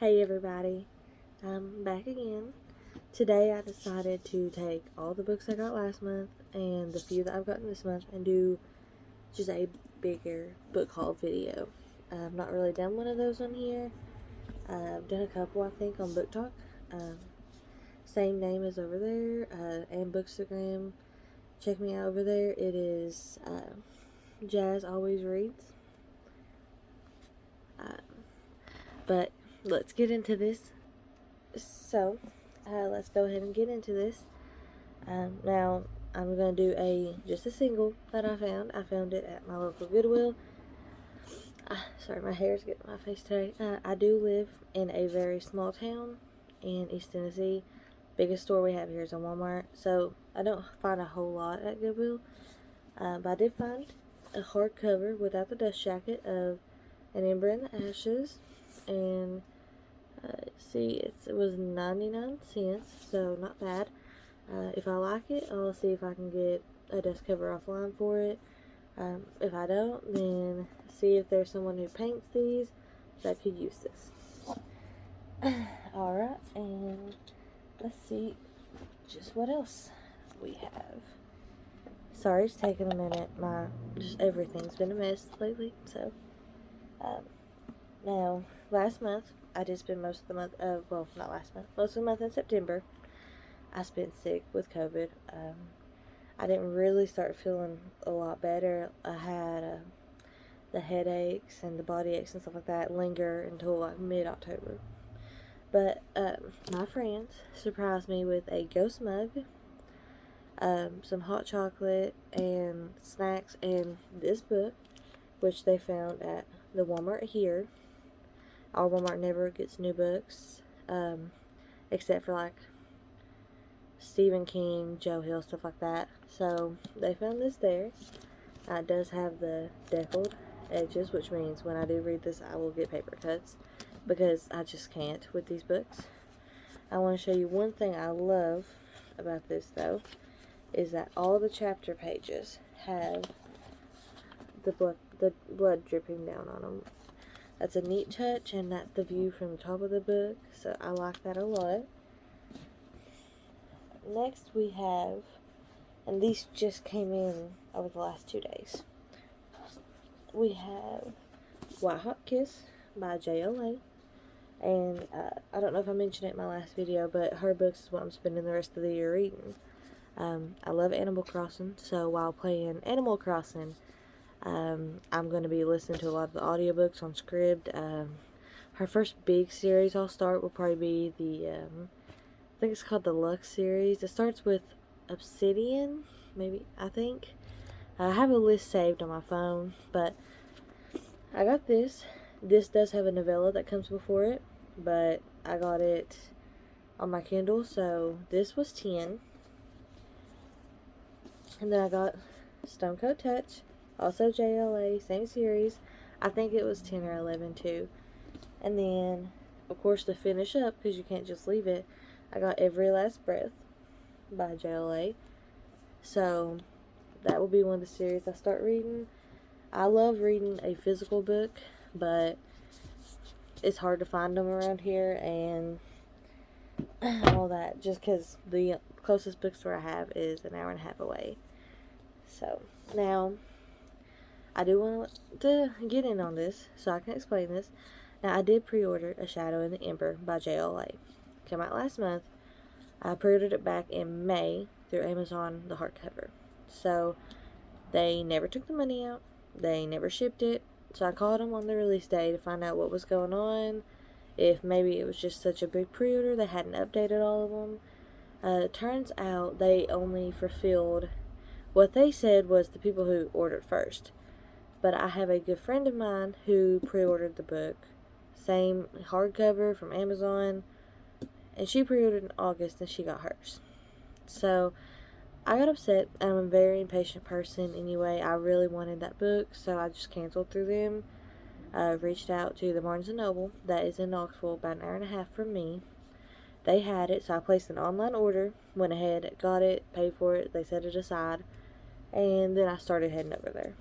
Hey everybody, I'm back again. Today I decided to take all the books I got last month and the few that I've gotten this month and do just a bigger book haul video. I've not really done one of those on here. I've done a couple, I think, on Booktok. Um, Same name as over there, and Bookstagram. Check me out over there. It is Jazz Always Reads. But let's get into this. So, let's go ahead and get into this. Now, I'm going to do just a single that I found. I found it at my local Goodwill. Sorry, my hair's getting my face today. I do live in a very small town in East Tennessee. Biggest store we have here is a Walmart, so I don't find a whole lot at Goodwill. But I did find a hardcover without the dust jacket of An Ember in the Ashes, and see, it was 99 cents, so not bad. If I like it, I'll see if I can get a dust cover offline for it. If I don't, then see if there's someone who paints these that could use this. Alright, and let's see just what else we have. Sorry, it's taking a minute. Just everything's been a mess lately, so. Now, last month, I did spend most of the month, well, not last month, most of the month in September, I spent sick with COVID. I didn't really start feeling a lot better. I had the headaches and the body aches and stuff like that linger until like mid-October. But my friends surprised me with a ghost mug, some hot chocolate, and snacks, and this book, which they found at the Walmart here. Our Walmart never gets new books, except for like Stephen King, Joe Hill, stuff like that. So they found this there. It does have the deckled edges, which means when I do read this, I will get paper cuts because I just can't with these books. I want to show you one thing I love about this, though, is that all the chapter pages have the blood dripping down on them. That's a neat touch, and that's the view from the top of the book, so I like that a lot. Next we have, and these just came in over the last 2 days, we have White Hot Kiss by JLA, and I don't know if I mentioned it in my last video, but her books is what I'm spending the rest of the year reading. I love Animal Crossing, so while playing Animal Crossing, I'm going to be listening to a lot of the audiobooks on Scribd. Her first big series I'll start will probably be I think it's called the Lux Series. It starts with Obsidian, I think. I have a list saved on my phone, but I got this. This does have a novella that comes before it, but I got it on my Kindle, so this was 10. And then I got Stone Coat Touch, also JLA, same series. I think it was 10 or 11 too. And then, of course, to finish up, because you can't just leave it, I got Every Last Breath by JLA. So that will be one of the series I start reading. I love reading a physical book, but it's hard to find them around here and all that, just because the closest bookstore I have is an hour and a half away. So now I do want to get in on this so I can explain this. Now, I did pre-order A Shadow in the Ember by JLA. Came out last month. I pre-ordered it back in May through Amazon, the hardcover. So they never took the money out. They never shipped it. So I called them on the release day to find out what was going on. If maybe it was just such a big pre-order, they hadn't updated all of them. Turns out they only fulfilled what they said was the people who ordered first. But I have a good friend of mine who pre-ordered the book. Same hardcover from Amazon. And she pre-ordered in August and she got hers. So I got upset. I'm a very impatient person anyway. I really wanted that book, so I just canceled through them. Reached out to the Barnes & Noble that is in Knoxville, about an hour and a half from me. They had it, so I placed an online order, went ahead, got it, paid for it, they set it aside, and then I started heading over there.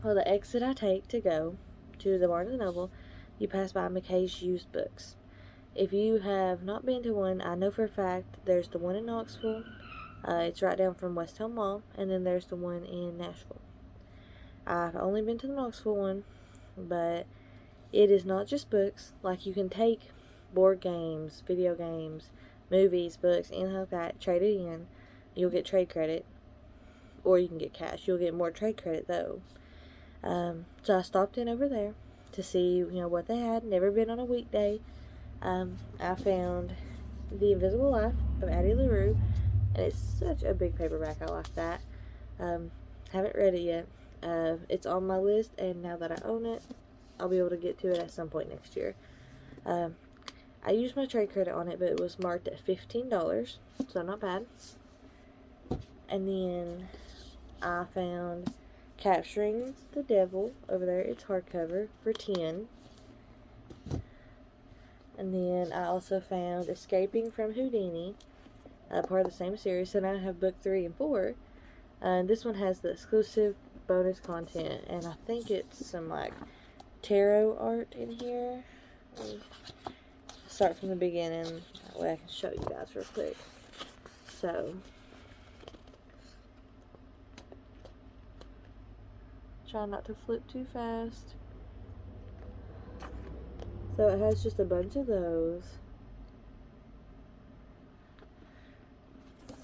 Well, the exit I take to go to the Barnes & Noble, you pass by McKay's used books. if you have not been to one, I know for a fact there's the one in Knoxville. It's right down from West Town Mall, and then there's the one in Nashville. I've only been to the Knoxville one, but it is not just books. Like, you can take board games, video games, movies, books, anything like that, trade it in. You'll get trade credit, or you can get cash. You'll get more trade credit, though. So I stopped in over there to see, what they had. Never been on a weekday. I found The Invisible Life of Addie LaRue, and it's such a big paperback. I like that. Haven't read it yet. It's on my list, and now that I own it, I'll be able to get to it at some point next year. I used my trade credit on it, but it was marked at $15, so not bad. And then I found Capturing the Devil over there. It's hardcover for $10. And then I also found Escaping from Houdini, part of the same series. So now I have book 3 and 4. This one has the exclusive bonus content, and I think it's some like tarot art in here. Start from the beginning, that way I can show you guys real quick. So, try not to flip too fast. So it has just a bunch of those.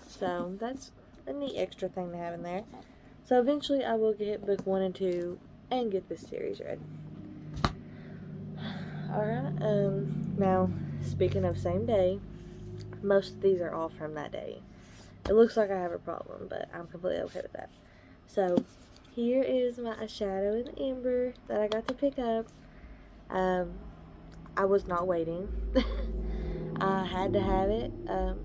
So that's a neat extra thing to have in there. So eventually I will get book 1 and 2 and get this series read. Alright, now speaking of same day, most of these are all from that day. It looks like I have a problem, but I'm completely okay with that. So here is my A Shadow in the Ember that I got to pick up. I was not waiting. I had to have it. And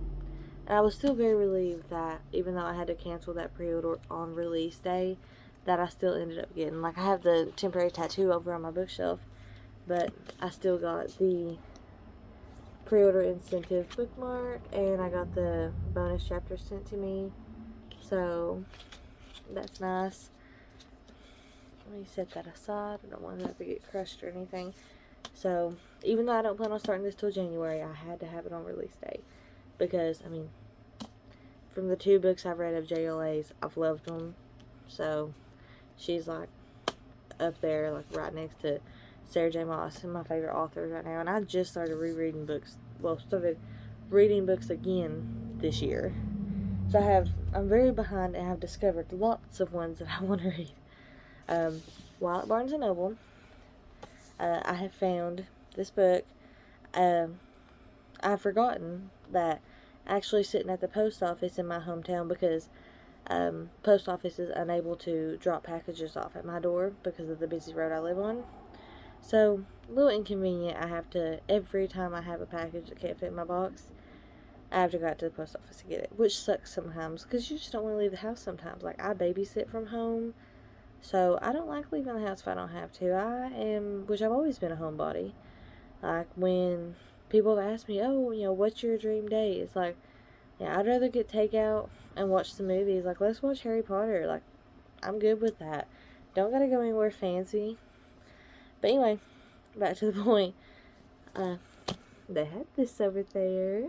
I was still very relieved that even though I had to cancel that pre-order on release day, that I still ended up getting. Like, I have the temporary tattoo over on my bookshelf, but I still got the pre-order incentive bookmark, and I got the bonus chapter sent to me. So that's nice. Let me set that aside. I don't want that to get crushed or anything. So, even though I don't plan on starting this till January, I had to have it on release day. Because, I mean, from the 2 books I've read of JLA's, I've loved them. So, she's like up there, like right next to Sarah J. Maas, and my favorite authors right now. And I just started rereading books. Well, started reading books again this year. So I'm very behind, and I've discovered lots of ones that I want to read. While at Barnes & Noble, I have found this book. I've forgotten that actually sitting at the post office in my hometown, because post office is unable to drop packages off at my door because of the busy road I live on. So, a little inconvenient. I have to, every time I have a package that can't fit in my box, I have to go out to the post office to get it, which sucks sometimes, because you just don't want to leave the house sometimes. Like, I babysit from home, so I don't like leaving the house if I don't have to. Which I've always been a homebody. Like, when people have asked me, oh, what's your dream day? It's like, yeah, I'd rather get takeout and watch some movies. Like, let's watch Harry Potter. Like, I'm good with that. Don't gotta go anywhere fancy. But anyway, back to the point. They had this over there.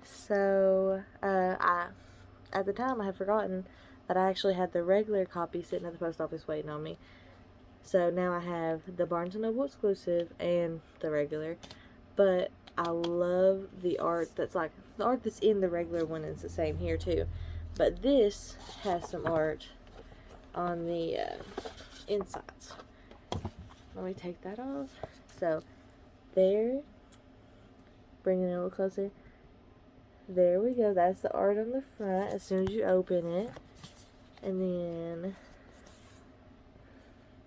So, at the time, I had forgotten that I actually had the regular copy sitting at the post office waiting on me. So now I have the Barnes & Noble exclusive and the regular. But I love the art that's like, the art that's in the regular one is the same here too. But this has some art on the insides. Let me take that off. So, there. Bring it a little closer. There we go. That's the art on the front as soon as you open it. And then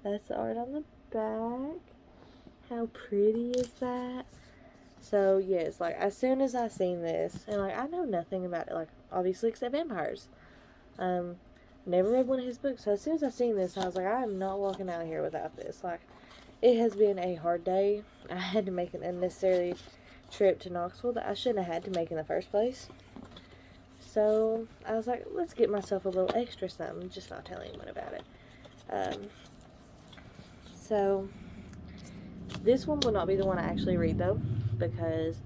that's the art on the back. How pretty is that? So, yes, like, as soon as I seen this, and, like, I know nothing about it, like, obviously, except vampires. Never read one of his books, so as soon as I seen this, I was like, I am not walking out of here without this. Like, it has been a hard day. I had to make an unnecessary trip to Knoxville that I shouldn't have had to make in the first place. So, I was like, let's get myself a little extra something, just not tell anyone about it. So, this one will not be the one I actually read, though. because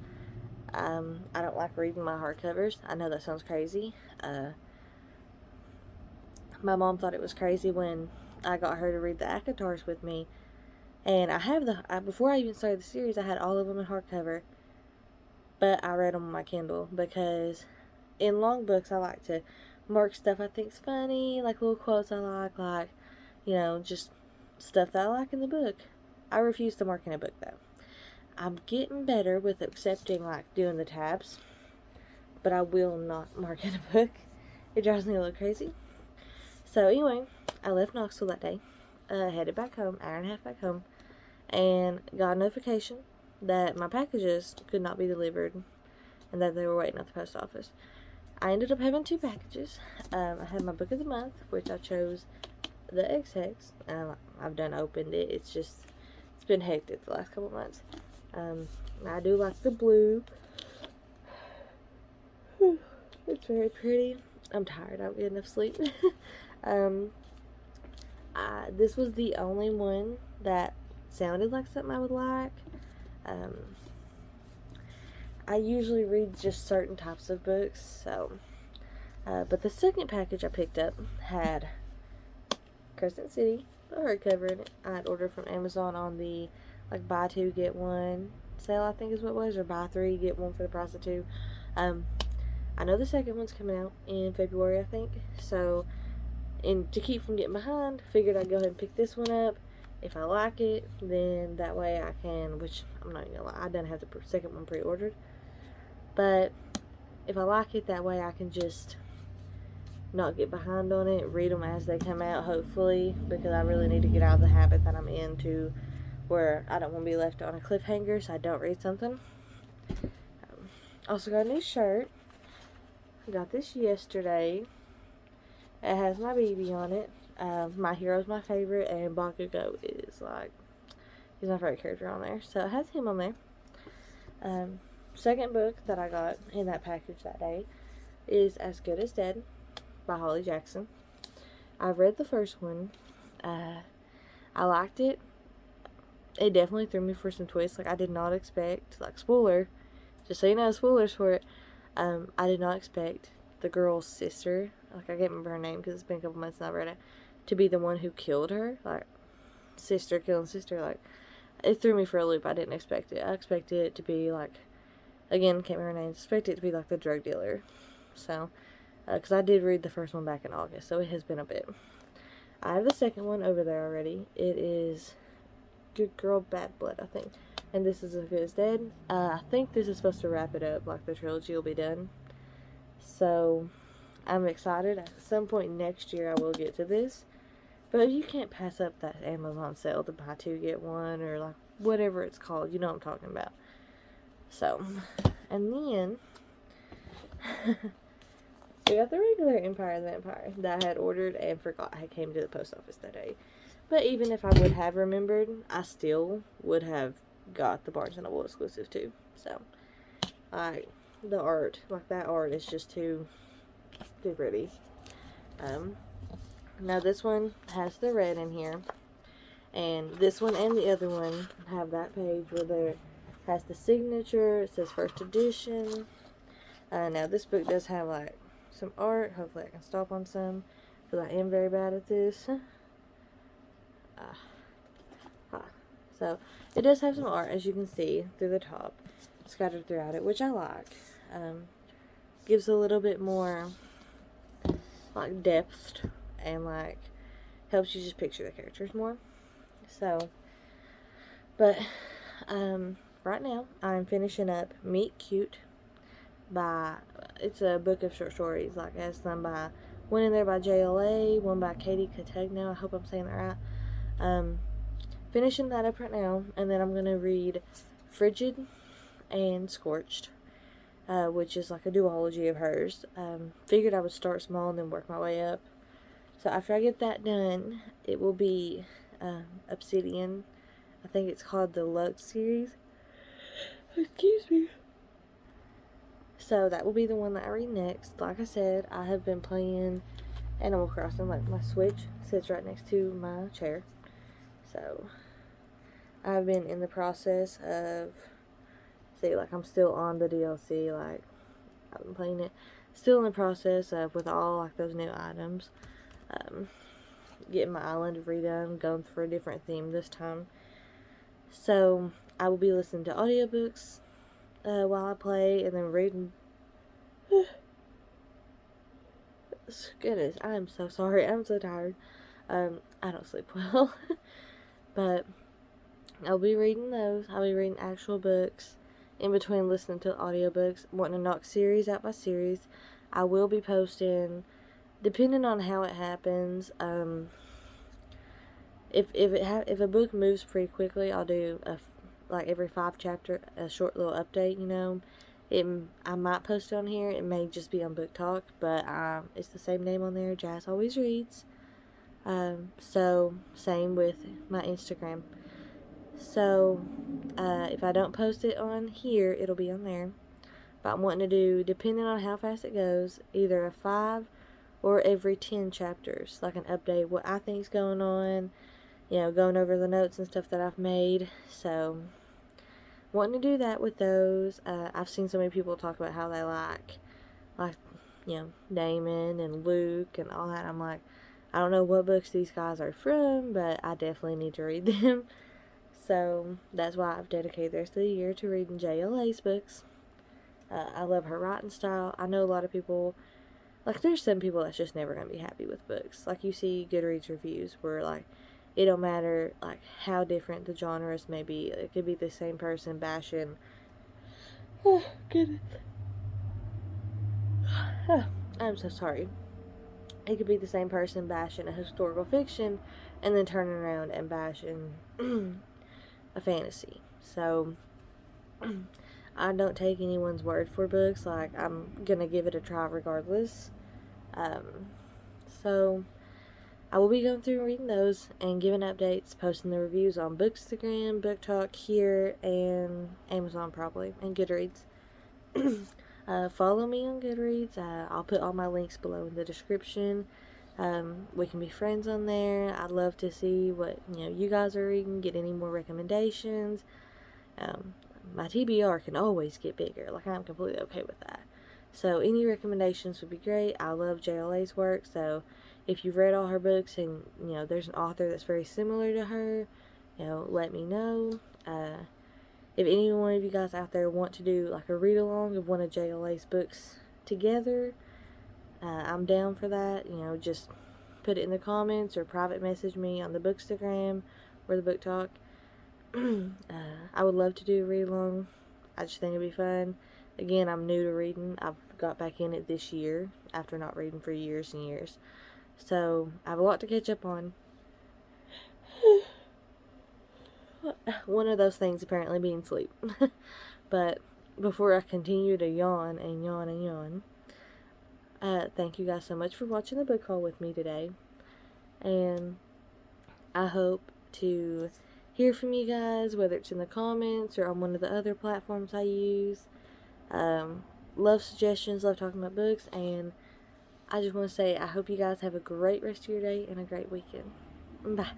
I don't like reading my hardcovers. I know that sounds crazy. My mom thought it was crazy when I got her to read the ACOTARs with me. And I have before I even started the series, I had all of them in hardcover. But I read them on my Kindle because in long books, I like to mark stuff I think's funny, like little quotes I like, you know, just stuff that I like in the book. I refuse to mark in a book, though. I'm getting better with accepting, like, doing the tabs, but I will not mark in a book. It drives me a little crazy. So, anyway, I left Knoxville that day, headed back home, hour and a half back home, and got a notification that my packages could not be delivered and that they were waiting at the post office. I ended up having 2 packages. I had my book of the month, which I chose the X-Hex. I've done opened it. It's been hectic the last couple months. I do like the blue. It's very pretty. I'm tired. I don't get enough sleep. This was the only one that sounded like something I would like. I usually read just certain types of books, so but the second package I picked up had Crescent City, the hardcover in it. I had ordered from Amazon on the like buy 2 get 1 sale, I think is what it was, or buy 3 get 1 for the price of 2. I know the second one's coming out in February, I think, so to keep from getting behind, figured I'd go ahead and pick this one up. If I like it, then that way I can, which I'm not gonna lie, I done have the second one pre-ordered, but if I like it, that way I can just not get behind on it, read them as they come out, hopefully, because I really need to get out of the habit that I'm in to where I don't want to be left on a cliffhanger, so I don't read something. Also got a new shirt. I got this yesterday. It has my baby on it. My hero's my favorite, and Bakugo is like, he's my favorite character on there, so it has him on there. Second book that I got in that package that day is As Good as Dead by Holly Jackson. I've read the first one. I liked it. It definitely threw me for some twists. Like, I did not expect, like, spoiler, just so you know, spoilers for it. I did not expect the girl's sister, like, I can't remember her name because it's been a couple months since I read it, to be the one who killed her. Like, sister killing sister. Like, it threw me for a loop. I didn't expect it. I expected it to be, like, again, can't remember her name, I expected it to be, like, the drug dealer. So, because I did read the first one back in August, so it has been a bit. I have the second one over there already. It is Good Girl, Bad Blood, I think. And this is As Good as Dead. I think this is supposed to wrap it up, like the trilogy will be done. So, I'm excited. At some point next year, I will get to this. But you can't pass up that Amazon sale to buy 2 get 1, or like whatever it's called. You know what I'm talking about. So, and then we got the regular Empire of the Vampire that I had ordered and forgot I came to the post office that day. But even if I would have remembered, I still would have got the Barnes & Noble exclusive too. So, the art, like that art is just too pretty. Now this one has the red in here, and this one and the other one have that page where there has the signature. It says first edition. Now this book does have like some art. Hopefully I can stop on some, because I am very bad at this. So it does have some art, as you can see through the top, scattered throughout it, which I like. Gives a little bit more like depth, and like helps you just picture the characters more. So, but right now I'm finishing up Meet Cute by, it's a book of short stories, like as done by one in there by JLA, one by Katie Catugno. I hope I'm saying that right. Finishing that up right now, and then I'm gonna read Frigid and Scorched, which is like a duology of hers. Figured I would start small and then work my way up. So after I get that done, it will be Obsidian. I think it's called the Lux Series. Excuse me. So that will be the one that I read next. Like I said, I have been playing Animal Crossing. Like, my Switch sits right next to my chair. So I've been in the process of see, like, I'm still on the DLC, like, I'm playing it, still in the process of, with all, like, those new items, getting my island redone, going for a different theme this time. So, I will be listening to audiobooks, while I play, and then reading. Goodness, I am so sorry, I'm so tired. I don't sleep well, but I'll be reading those. I'll be reading actual books in between listening to audiobooks, wanting to knock series out by series. I will be posting, depending on how it happens. If a book moves pretty quickly, I'll do like every 5 chapter a short little update. You know, I might post it on here. It may just be on Booktok, but it's the same name on there. Jazz Always Reads. So same with my Instagram. So, if I don't post it on here, it'll be on there. But I'm wanting to do, depending on how fast it goes, either a 5 or every 10 chapters. Like an update, what I think's going on. You know, going over the notes and stuff that I've made. So, wanting to do that with those. I've seen so many people talk about how they like, you know, Damon and Luke and all that. I'm like, I don't know what books these guys are from, but I definitely need to read them. So, that's why I've dedicated the rest of the year to reading JLA's books. I love her writing style. I know a lot of people, like, there's some people that's just never going to be happy with books. Like, you see Goodreads reviews where, like, it don't matter, like, how different the genres may be. It could be the same person bashing. Oh, goodness. I'm so sorry. It could be the same person bashing a historical fiction and then turning around and bashing a fantasy. So, I don't take anyone's word for books. Like, I'm gonna give it a try regardless. So, I will be going through and reading those and giving updates, posting the reviews on Bookstagram, Booktok here, and Amazon probably, and Goodreads. Follow me on Goodreads. I'll put all my links below in the description. We can be friends on there. I'd love to see what, you know, you guys are reading, get any more recommendations. My TBR can always get bigger. Like, I'm completely okay with that. So, any recommendations would be great. I love JLA's work, so if you've read all her books and, you know, there's an author that's very similar to her, you know, let me know. If any one of you guys out there want to do, like, a read-along of one of JLA's books together, I'm down for that. You know, just put it in the comments or private message me on the Bookstagram or the Booktok. I would love to do a read-along. I just think it'd be fun. Again, I'm new to reading. I've got back in it this year after not reading for years and years. So, I have a lot to catch up on. One of those things apparently being sleep. But before I continue to yawn and yawn and yawn, thank you guys so much for watching the book haul with me today. And I hope to hear from you guys, whether it's in the comments or on one of the other platforms I use. Love suggestions, love talking about books, and I just want to say I hope you guys have a great rest of your day and a great weekend. Bye.